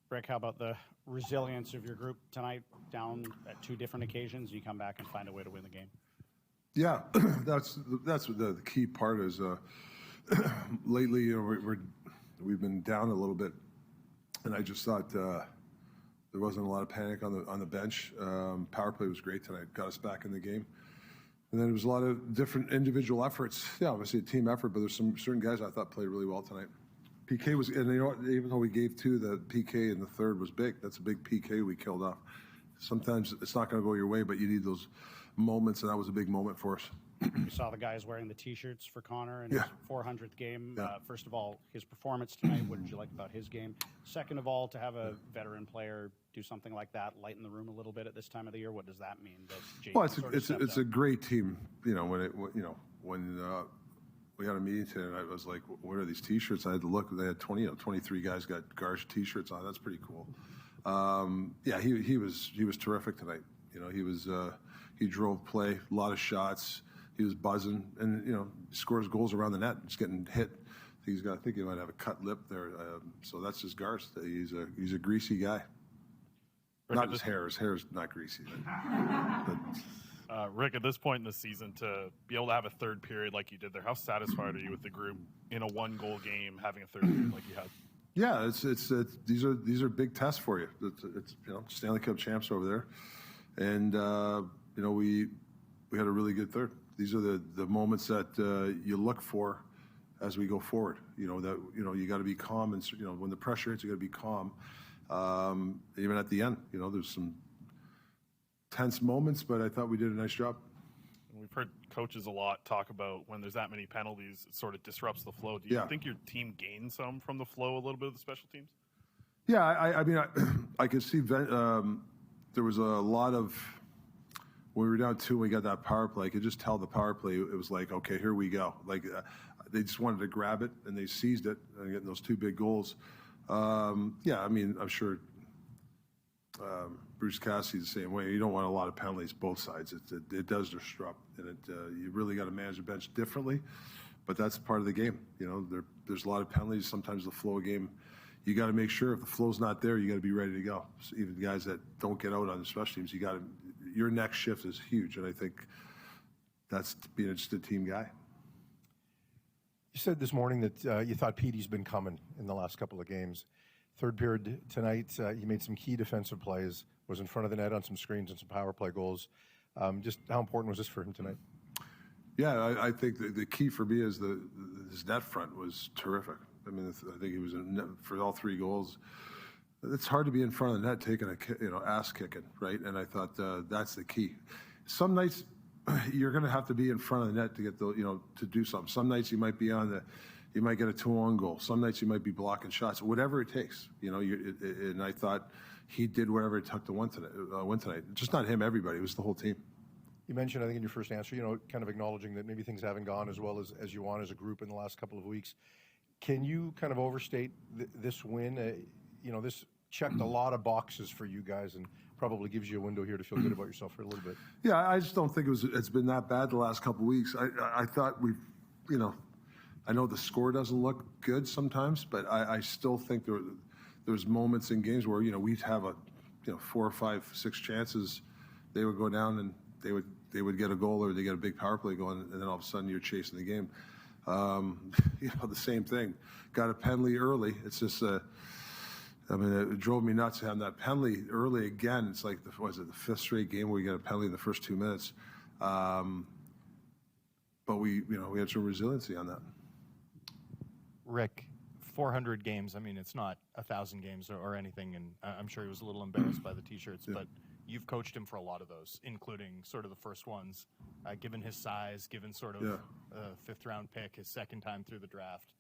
Rick, how about the resilience of your group tonight, down at 2 different occasions? You come back and find a way to win the game. Yeah, that's the key part is lately, you know, we've been down a little bit, and I just thought there wasn't a lot of panic on the bench. Power play was great tonight, got us back in the game. And then there was a lot of different individual efforts. Yeah, obviously a team effort, but there's some certain guys I thought played really well tonight. PK was, and you know what, even though we gave 2, the PK in the third was big. That's a big PK we killed off. Sometimes it's not going to go your way, but you need those moments, and that was a big moment for us. You saw the guys wearing the T-shirts for Connor in his 400th game. Yeah. First of all, his performance tonight, what did you like about his game? Second of all, to have a veteran player do something like that, lighten the room a little bit at this time of the year, what does that mean? Well, it's a great team. You know, when we had a meeting today, and I was like, what are these T-shirts? I had to look. They had 23 guys got Garsh T-shirts on. That's pretty cool. Yeah, he was terrific tonight. You know, he drove play, a lot of shots. He was buzzing, and you know, scores goals around the net. Just getting hit. I think he might have a cut lip there. So that's just Garsh. He's a greasy guy. Rick, not his hair. His hair is not greasy. Rick, at this point in the season, to be able to have a third period like you did there, how satisfied are you with the group in a 1-goal game having a third period like you had? Yeah, these are big tests for you. It's you know, Stanley Cup champs over there, and you know, we had a really good third. These are the moments that you look for as we go forward. You know, you got to be calm, and you know, when the pressure hits, you got to be calm. Even at the end, you know, there's some tense moments, but I thought we did a nice job. We've heard coaches a lot talk about when there's that many penalties, it sort of disrupts the flow. Do you think your team gained some from the flow, a little bit of the special teams? Yeah, I mean, I could see there was a lot of, when we were down 2, we got that power play. I could just tell the power play, it was like, okay, here we go. Like, they just wanted to grab it, and they seized it, and getting those 2 big goals. Yeah, I mean, I'm sure Bruce Cassidy's the same way. You don't want a lot of penalties, both sides. It does disrupt, and you really got to manage the bench differently. But that's part of the game. You know, there's a lot of penalties. Sometimes the flow game, you got to make sure if the flow's not there, you got to be ready to go. So even guys that don't get out on the special teams, your next shift is huge, and I think that's being just a team guy. You said this morning that you thought Petey's been coming in the last couple of games. Third period tonight, he made some key defensive plays, was in front of the net on some screens and some power play goals. Just how important was this for him tonight? Yeah, I think the key for me is his net front was terrific. I mean, I think he was in net for all 3 goals. It's hard to be in front of the net taking ass kicking, right? And I thought that's the key. Some nights you're going to have to be in front of the net to get to do something. Some nights you might be you might get a 2-on goal. Some nights you might be blocking shots. Whatever it takes, you know. And I thought he did whatever it took to win tonight. Just not him, everybody. It was the whole team. You mentioned, I think, in your first answer, you know, kind of acknowledging that maybe things haven't gone as well as you want as a group in the last couple of weeks. Can you kind of overstate this win? You know, this checked a lot of boxes for you guys and probably gives you a window here to feel good about yourself for a little bit. Yeah, I just don't think it's been that bad the last couple of weeks. I thought you know, I know the score doesn't look good sometimes, but I still think there's moments in games where, you know, we'd have 4 or 5, 6 chances. They would go down and they would get a goal, or they get a big power play going, and then all of a sudden you're chasing the game. You know, the same thing. Got a penalty early. It's just I mean, it drove me nuts having that penalty early again. It's like the 5th straight game where we got a penalty in the first 2 minutes. But we had some resiliency on that. Rick, 400 games. I mean, it's not 1,000 games or anything, and I'm sure he was a little embarrassed by the T-shirts, but you've coached him for a lot of those, including sort of the first ones. Given his size, given sort of a 5th-round pick, his second time through the draft,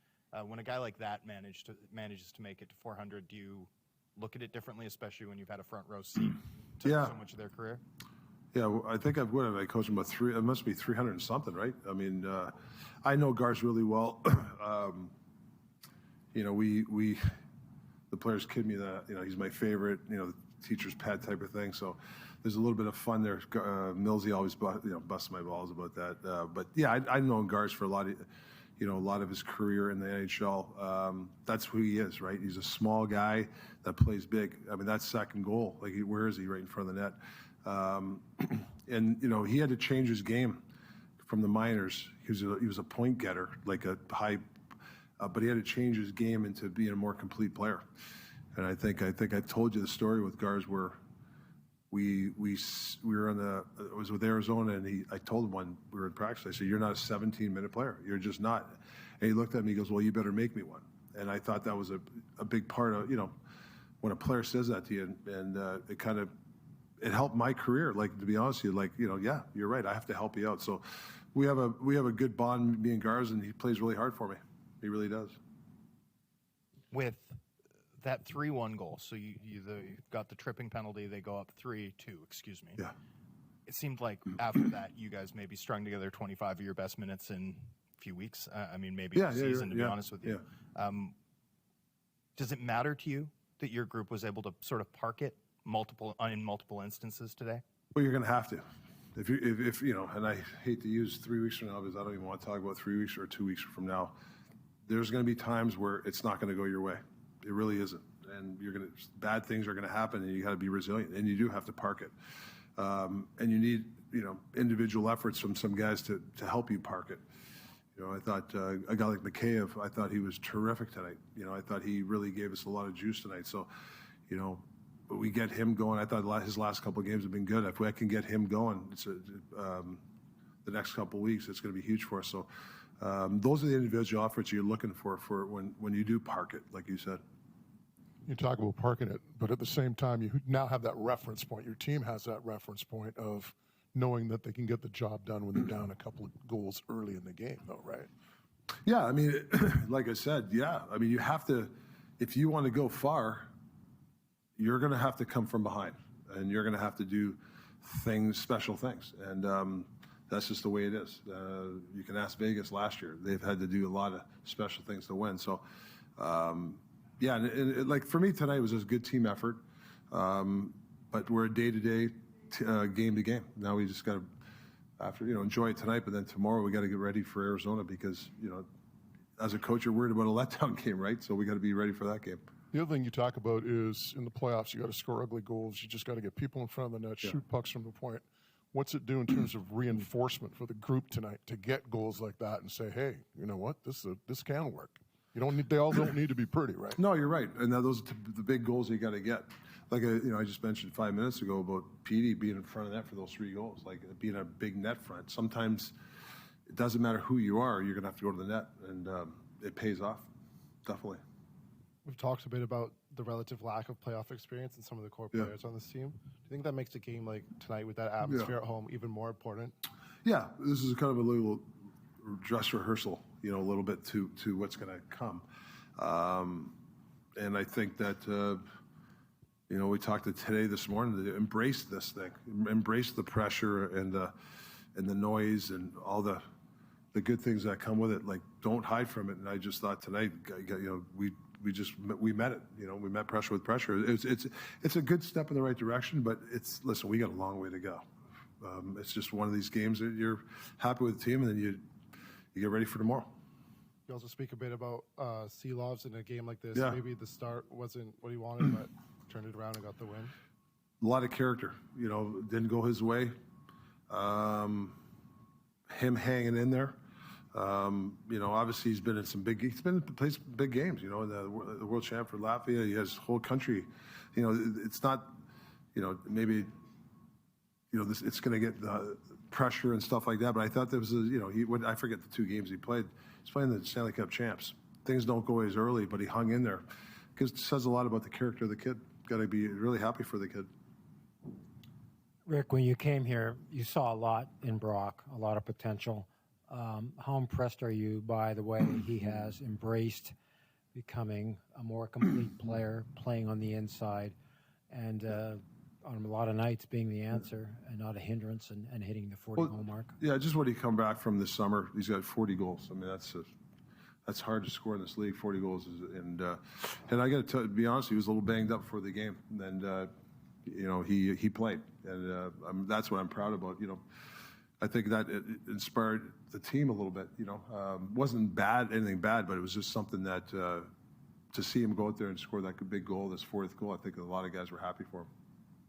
when a guy like that manages to make it to 400, do you look at it differently, especially when you've had a front row seat to so much of their career? Yeah, well, I think I coached him about it must be 300 and something, right? I mean, I know Garsh really well. You know, the players kid me that, you know, he's my favorite, you know, the teacher's pet type of thing. So there's a little bit of fun there. Millsy always busts my balls about that. But yeah, I've known Garsh for a lot of a lot of his career in the NHL. That's who he is, right? He's a small guy that plays big. I mean, that's second goal. Like, where is he? Right in front of the net. And he had to change his game from the minors. He was a point getter, like a high, but he had to change his game into being a more complete player. And I think I told you the story with Gars where we were it was with Arizona, and I told him when we were in practice, I said, "You're not a 17-minute player. You're just not." And he looked at me, he goes, "Well, you better make me one." And I thought that was a big part of, when a player says that to you, and it helped my career. Like, to be honest with you, yeah, you're right. I have to help you out. So we have a good bond, me and Gars, and he plays really hard for me. He really does. With that 3-1 goal, so you've got the tripping penalty, they go up 3-2, excuse me. Yeah. It seemed like after that, you guys maybe strung together 25 of your best minutes in a few weeks. I mean, maybe a season, to be honest with you. Yeah. Does it matter to you that your group was able to sort of park it in multiple instances today? Well, you're going to have to. If and I hate to use 3 weeks from now because I don't even want to talk about 3 weeks or 2 weeks from now. There's going to be times where it's not going to go your way. It really isn't. And bad things are going to happen, and you got to be resilient, and you do have to park it. And you need, individual efforts from some guys to help you park it. I thought a guy like Mikheyev, I thought he was terrific tonight. I thought he really gave us a lot of juice tonight. So, we get him going. I thought his last couple of games have been good. If I can get him going, the next couple of weeks, it's going to be huge for us. So, those are the individual efforts you're looking for when you do park it, like you said. You talk about parking it, but at the same time, you now have that reference point. Your team has that reference point of knowing that they can get the job done when they're down a couple of goals early in the game, though, right? Yeah, I mean, like I said, yeah. I mean, you have to, if you want to go far, you're going to have to come from behind, and you're going to have to do special things. And that's just the way it is. You can ask Vegas last year. They've had to do a lot of special things to win. So, yeah, and like for me tonight was a good team effort, but we're a day-to-day, game-to-game. Now we just got to, enjoy it tonight, but then tomorrow we got to get ready for Arizona because, as a coach, you're worried about a letdown game, right? So we got to be ready for that game. The other thing you talk about is in the playoffs, you got to score ugly goals. You just got to get people in front of the net, shoot pucks from the point. What's it do in terms of reinforcement for the group tonight to get goals like that and say, hey, you know what, this can work? They all don't need to be pretty, right? No, you're right. And now those are the big goals you got to get. Like, I just mentioned 5 minutes ago about Petey being in front of net for those 3 goals, like being a big net front. Sometimes it doesn't matter who you are, you're going to have to go to the net, and it pays off, definitely. We've talked a bit about the relative lack of playoff experience in some of the core players on this team. Do you think that makes a game like tonight with that atmosphere at home even more important? Yeah, this is kind of a little dress rehearsal, a little bit to what's going to come. And I think that, we talked this morning to embrace this thing, embrace the pressure and the noise and all the good things that come with it. Like, don't hide from it. And I just thought tonight, we met it. We met pressure with pressure. It's a good step in the right direction, but listen, we got a long way to go. It's just one of these games that you're happy with the team, and then you get ready for tomorrow. You also speak a bit about Seelovs in a game like this. Yeah. Maybe the start wasn't what he wanted, but turned it around and got the win. A lot of character, didn't go his way. Him hanging in there. Obviously he's been in plays big games, the world champ for Latvia. He has whole country, it's not, maybe, it's going to get the pressure and stuff like that. But I thought there was I forget the 2 games he played. He's playing the Stanley Cup champs. Things don't go as early, but he hung in there. Because it says a lot about the character of the kid. Got to be really happy for the kid. Rick, when you came here, you saw a lot in Brock, a lot of potential. How impressed are you by the way he has embraced becoming a more complete player, playing on the inside, and on a lot of nights being the answer and not a hindrance and hitting the 40-goal mark? Yeah, just what he come back from this summer. He's got 40 goals. I mean, that's hard to score in this league. 40 goals and I got to be honest, he was a little banged up for the game, and he played, and that's what I'm proud about. I think that it inspired the team a little bit. Wasn't anything bad, but it was just something that to see him go out there and score that big goal, this fourth goal, I think a lot of guys were happy for him.